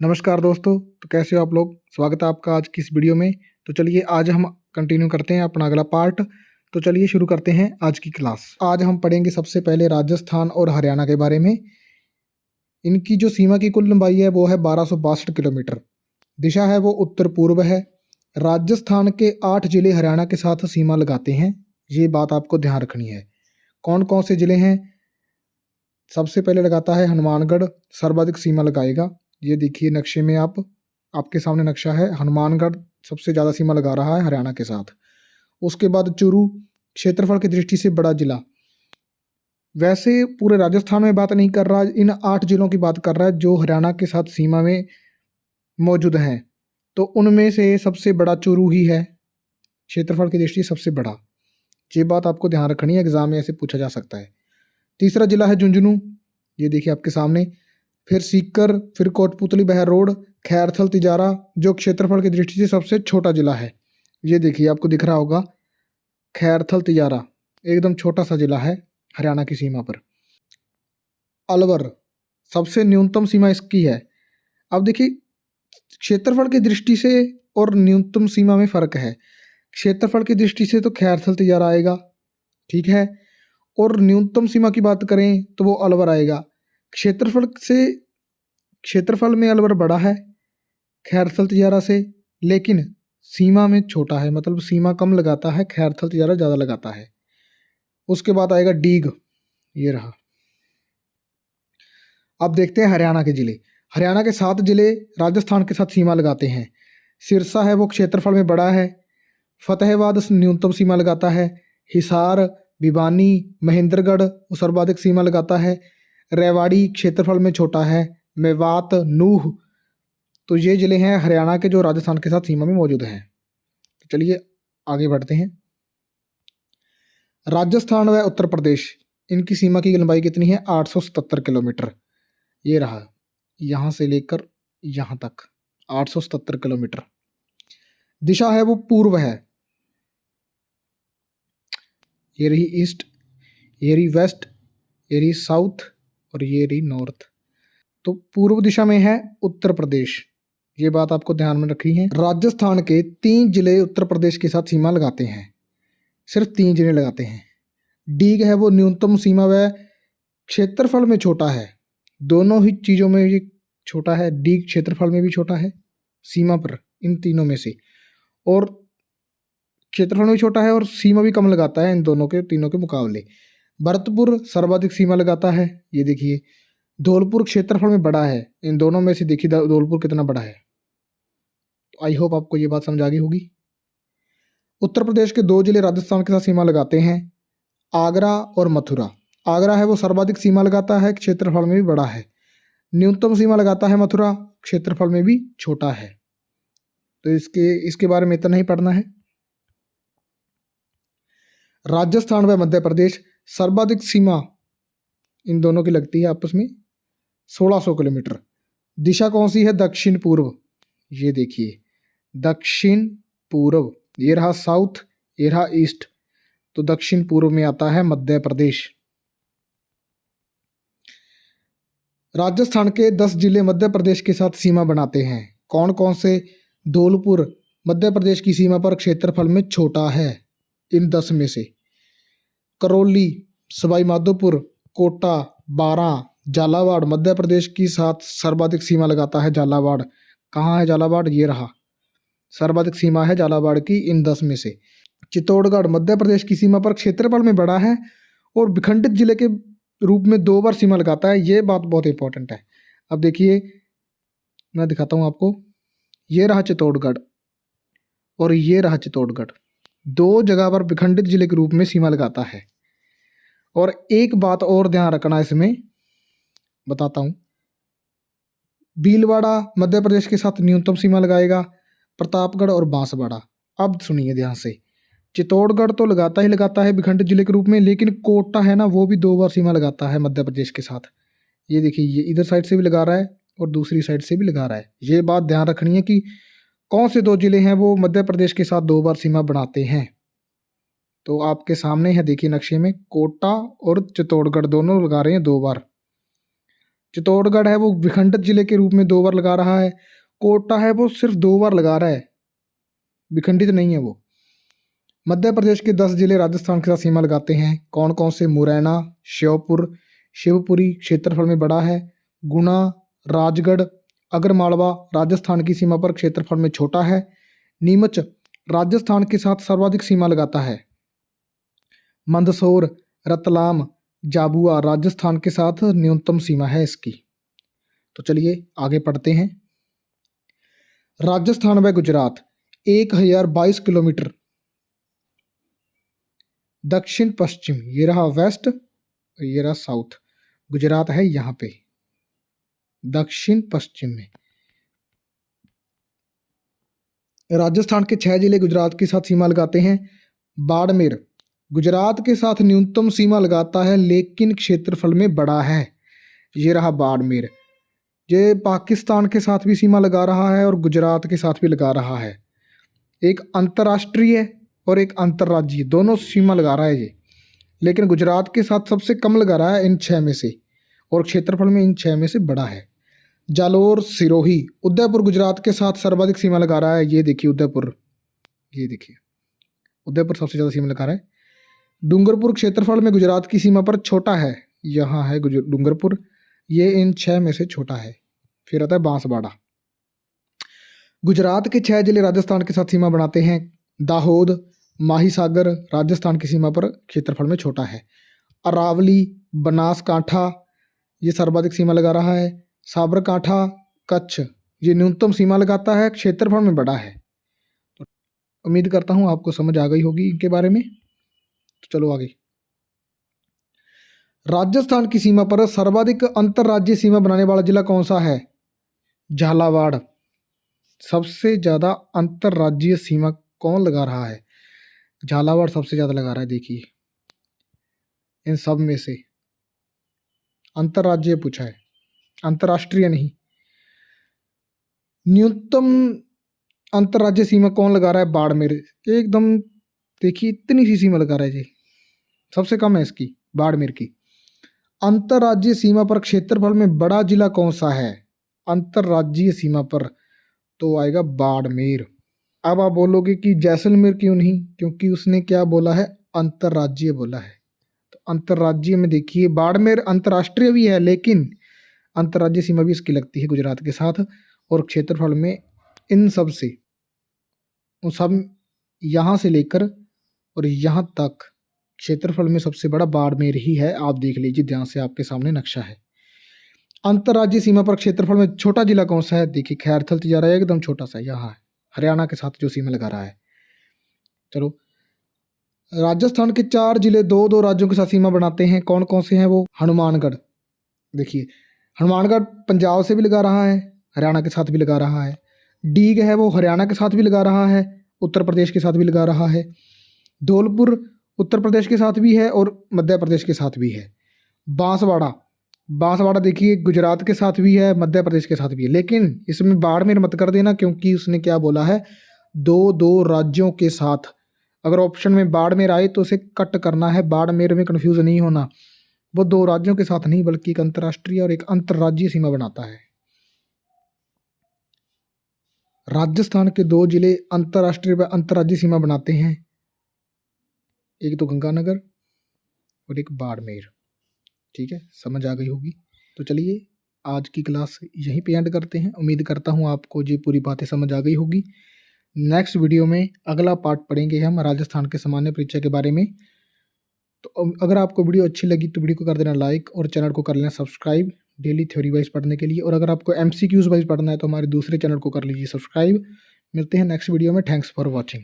नमस्कार दोस्तों, तो कैसे हो आप लोग? स्वागत है आपका आज की इस वीडियो में। तो चलिए आज हम कंटिन्यू करते हैं अपना अगला पार्ट। तो चलिए शुरू करते हैं आज की क्लास। आज हम पढ़ेंगे सबसे पहले राजस्थान और हरियाणा के बारे में। इनकी जो सीमा की कुल लंबाई है वो है 1262 किलोमीटर। दिशा है वो उत्तर पूर्व है। राजस्थान के 8 जिले हरियाणा के साथ सीमा लगाते हैं। ये बात आपको ध्यान रखनी है। कौन कौन से जिले हैं? सबसे पहले लगाता है हनुमानगढ़, सर्वाधिक सीमा लगाएगा। ये देखिए नक्शे में आपके सामने नक्शा है। हनुमानगढ़ सबसे ज़्यादा सीमा लगा रहा है हरियाणा के साथ। उसके बाद चूरू, क्षेत्रफल की दृष्टि से बड़ा जिला। वैसे पूरे राजस्थान में बात नहीं कर रहा, इन 8 जिलों की बात कर रहा है जो हरियाणा के साथ सीमा में मौजूद हैं। तो उनमें से सबसे बड़ा चूरू ही है, क्षेत्रफल की दृष्टि से सबसे बड़ा। ये बात आपको ध्यान रखनी है, एग्जाम में ऐसे पूछा जा सकता है। तीसरा जिला है झुंझुनू, ये देखिए आपके सामने। फिर सीकर, फिर कोटपुतली बहरोड, खैरथल, तिजारा, जो क्षेत्रफल की दृष्टि से सबसे छोटा जिला है। ये देखिए आपको दिख रहा होगा, खैरथल तिजारा एकदम छोटा सा जिला है हरियाणा की सीमा पर। अलवर सबसे न्यूनतम सीमा इसकी है। अब देखिए क्षेत्रफल की दृष्टि से और न्यूनतम सीमा में फ़र्क है। क्षेत्रफल की दृष्टि से तो खैरथल तिजारा आएगा, ठीक है, और न्यूनतम सीमा की बात करें तो वो अलवर आएगा। क्षेत्रफल में अलवर बड़ा है खैरथल तिजारा से, लेकिन सीमा में छोटा है, मतलब सीमा कम लगाता है, खैरथल तिजारा ज़्यादा लगाता है। उसके बाद आएगा डीग, ये रहा। अब देखते हैं हरियाणा के ज़िले। हरियाणा के 7 ज़िले राजस्थान के साथ सीमा लगाते हैं। सिरसा है वो क्षेत्रफल में बड़ा है। फतेहाबाद न्यूनतम सीमा लगाता है। हिसार, भिवानी, महेंद्रगढ़ सर्वाधिक सीमा लगाता है। रेवाड़ी क्षेत्रफल में छोटा है। मेवात, नूह, तो ये ज़िले हैं हरियाणा के जो राजस्थान के साथ सीमा में मौजूद हैं। तो चलिए आगे बढ़ते हैं। राजस्थान व उत्तर प्रदेश, इनकी सीमा की लंबाई कितनी है? 877 किलोमीटर। ये रहा, यहाँ से लेकर यहाँ तक 877 किलोमीटर। दिशा है वो पूर्व है। ये रही ईस्ट, ये रही वेस्ट, ये रही साउथ और ये रही नॉर्थ। तो पूर्व दिशा में है उत्तर प्रदेश, ये बात आपको ध्यान में रखनी है। राजस्थान के 3 जिले उत्तर प्रदेश के साथ सीमा लगाते हैं, सिर्फ 3 जिले लगाते हैं। डीग है वो न्यूनतम सीमा व क्षेत्रफल में छोटा है। दोनों ही चीज़ों में ये छोटा है। डीग क्षेत्रफल में भी छोटा है सीमा पर, इन तीनों में से, और क्षेत्रफल में भी छोटा है और सीमा भी कम लगाता है इन दोनों के, तीनों के मुकाबले। भरतपुर सर्वाधिक सीमा लगाता है, ये देखिए। धौलपुर क्षेत्रफल में बड़ा है। इन दोनों में से देखिए धौलपुर कितना बड़ा है। तो आई होप आपको ये बात समझ आ गई होगी। उत्तर प्रदेश के 2 जिले राजस्थान के साथ सीमा लगाते हैं, आगरा और मथुरा। आगरा है वो सर्वाधिक सीमा लगाता है, क्षेत्रफल में भी बड़ा है। न्यूनतम सीमा लगाता है मथुरा, क्षेत्रफल में भी छोटा है। तो इसके बारे में इतना ही पढ़ना है। राजस्थान व मध्य प्रदेश, सर्वाधिक सीमा इन दोनों की लगती है आपस में 1600 किलोमीटर। दिशा कौन सी है? दक्षिण पूर्व, ये देखिए दक्षिण पूर्व। ये रहा साउथ, ये रहा ईस्ट, तो दक्षिण पूर्व में आता है मध्य प्रदेश। राजस्थान के 10 जिले मध्य प्रदेश के साथ सीमा बनाते हैं। कौन कौन से? धौलपुर मध्य प्रदेश की सीमा पर क्षेत्रफल में छोटा है इन 10 में से। करौली, सवाई माधोपुर, कोटा, बारां, झालावाड़ मध्य प्रदेश की साथ सर्वाधिक सीमा लगाता है। झालावाड़ कहाँ है? झालावाड़ ये रहा, सर्वाधिक सीमा है झालावाड़ की इन 10 में से। चित्तौड़गढ़ मध्य प्रदेश की सीमा पर क्षेत्रफल में बड़ा है और विखंडित जिले के रूप में 2 बार सीमा लगाता है। ये बात बहुत इंपॉर्टेंट है। अब देखिए मैं दिखाता हूँ आपको, ये रहा चित्तौड़गढ़ और ये रहा चित्तौड़गढ़, 2 जगह पर विखंडित जिले के रूप में सीमा लगाता है। और एक बात और ध्यान रखना, इसमें बताता हूँ, भीलवाड़ा मध्य प्रदेश के साथ न्यूनतम सीमा लगाएगा, प्रतापगढ़ और बांसवाड़ा। अब सुनिए ध्यान से, चित्तौड़गढ़ तो लगाता ही लगाता है विखंडित जिले के रूप में, लेकिन कोटा है ना, वो भी 2 बार सीमा लगाता है मध्य प्रदेश के साथ। ये देखिए, ये इधर साइड से भी लगा रहा है और दूसरी साइड से भी लगा रहा है। ये बात ध्यान रखनी है कि कौन से 2 जिले हैं वो मध्य प्रदेश के साथ 2 बार सीमा बनाते हैं। तो आपके सामने है, देखिए नक्शे में, कोटा और चित्तौड़गढ़ दोनों लगा रहे हैं 2 बार। चित्तौड़गढ़ है वो विखंडित जिले के रूप में 2 बार लगा रहा है। कोटा है वो सिर्फ 2 बार लगा रहा है, विखंडित नहीं है वो। मध्य प्रदेश के 10 जिले राजस्थान के साथ सीमा लगाते हैं। कौन कौन से? मुरैना, श्योपुर, शिवपुरी क्षेत्रफल में बड़ा है। गुना, राजगढ़, अगरमालवा राजस्थान की सीमा पर क्षेत्रफल में छोटा है। नीमच राजस्थान के साथ सर्वाधिक सीमा लगाता है। मंदसौर, रतलाम, झाबुआ राजस्थान के साथ न्यूनतम सीमा है इसकी। तो चलिए आगे पढ़ते हैं। राजस्थान व गुजरात 1022 किलोमीटर दक्षिण पश्चिम, ये रहा वेस्ट, ये रहा साउथ। गुजरात है यहाँ पे दक्षिण पश्चिम में। राजस्थान के 6 जिले गुजरात के साथ सीमा लगाते हैं। बाड़मेर गुजरात के साथ न्यूनतम सीमा लगाता है लेकिन क्षेत्रफल में बड़ा है, ये रहा बाड़मेर। ये पाकिस्तान के साथ भी सीमा लगा रहा है और गुजरात के साथ भी लगा रहा है। एक अंतर्राष्ट्रीय और एक अंतर्राज्यीय दोनों सीमा लगा रहा है ये, लेकिन गुजरात के साथ सबसे कम लगा रहा है इन 6 में से, और क्षेत्रफल में इन 6 में से बड़ा है। जालोर, सिरोही, उदयपुर गुजरात के साथ सर्वाधिक सीमा लगा रहा है। ये देखिए उदयपुर, ये देखिए उदयपुर सबसे ज़्यादा सीमा लगा रहा है। डूंगरपुर क्षेत्रफल में गुजरात की सीमा पर छोटा है, यहाँ है डूंगरपुर, ये इन 6 में से छोटा है। फिर आता है बांसवाड़ा। गुजरात के 6 जिले राजस्थान के साथ सीमा बनाते हैं। दाहोद, माहीसागर राजस्थान की सीमा पर क्षेत्रफल में छोटा है। अरावली, बनासकांठा ये सर्वाधिक सीमा लगा रहा है। साबरकांठा, कच्छ ये न्यूनतम सीमा लगाता है, क्षेत्रफल में बड़ा है। तो उम्मीद करता हूँ आपको समझ आ गई होगी इनके बारे में। तो चलो आगे। राजस्थान की सीमा पर सर्वाधिक अंतर्राज्यीय सीमा बनाने वाला जिला कौन सा है? झालावाड़। सबसे ज़्यादा अंतर्राज्यीय सीमा कौन लगा रहा है? झालावाड़ सबसे ज़्यादा लगा रहा है। देखिए इन सब में से अंतर्राज्यीय पूछा है, अंतर्राष्ट्रीय नहीं। न्यूनतम अंतर्राज्यीय सीमा कौन लगा रहा है? बाड़मेर। एकदम देखिए इतनी सी सीमा लगा रहा है जी, सबसे कम है इसकी बाड़मेर की। अंतर्राज्यीय सीमा पर क्षेत्रफल में बड़ा जिला कौन सा है? अंतर्राज्यीय सीमा पर तो आएगा बाड़मेर। अब आप बोलोगे कि जैसलमेर क्यों नहीं? क्योंकि उसने क्या बोला है? अंतर्राज्यीय बोला है। तो अंतर्राज्यीय में देखिए बाड़मेर अंतर्राष्ट्रीय भी है लेकिन अंतर्राज्यीय सीमा भी इसकी लगती है गुजरात के साथ, और क्षेत्रफल में इन सब से उन सब यहाँ से लेकर और यहाँ तक क्षेत्रफल में सबसे बड़ा बाड़मेर ही है। आप देख लीजिए ध्यान से, आपके सामने नक्शा है। अंतर्राज्यीय सीमा पर क्षेत्रफल में छोटा जिला कौन सा है? देखिए खैरथल जा रहा है, एकदम छोटा सा, यहाँ है हरियाणा के साथ जो सीमा लगा रहा है। चलो, राजस्थान के 4 जिले 2-2 राज्यों के साथ सीमा बनाते हैं। कौन कौन से हैं वो? हनुमानगढ़। देखिए हनुमानगढ़ पंजाब से भी लगा रहा है, हरियाणा के साथ भी लगा रहा है। डीग है वो हरियाणा के साथ भी लगा रहा है, उत्तर प्रदेश के साथ भी लगा रहा है। धौलपुर उत्तर प्रदेश के साथ भी है और मध्य प्रदेश के साथ भी है। बांसवाड़ा, बांसवाड़ा देखिए गुजरात के साथ भी है, मध्य प्रदेश के साथ भी है, लेकिन इसमें बाड़मेर मत कर देना क्योंकि उसने क्या बोला है? 2-2 राज्यों के साथ। अगर ऑप्शन में बाड़मेर आए तो उसे कट करना है, बाड़मेर में कन्फ्यूज नहीं होना। वो 2 राज्यों के साथ नहीं बल्कि एक अंतर्राष्ट्रीय और एक अंतर्राज्यीय सीमा बनाता है। राजस्थान के 2 जिले अंतर्राष्ट्रीय व अंतर्राज्यीय सीमा बनाते हैं, एक तो गंगानगर और एक बाड़मेर। ठीक है, समझ आ गई होगी। तो चलिए आज की क्लास यहीं पे एंड करते हैं। उम्मीद करता हूँ आपको ये पूरी बातें समझ आ गई होगी। नेक्स्ट वीडियो में अगला पार्ट पढ़ेंगे हम राजस्थान के सामान्य परीक्षा के बारे में। तो अगर आपको वीडियो अच्छी लगी तो वीडियो को कर देना लाइक और चैनल को कर लेना सब्सक्राइब डेली थ्योरी वाइज पढ़ने के लिए। और अगर आपको MCQs वाइज पढ़ना है तो हमारे दूसरे चैनल को कर लीजिए सब्सक्राइब। मिलते हैं नेक्स्ट वीडियो में। Thanks for watching.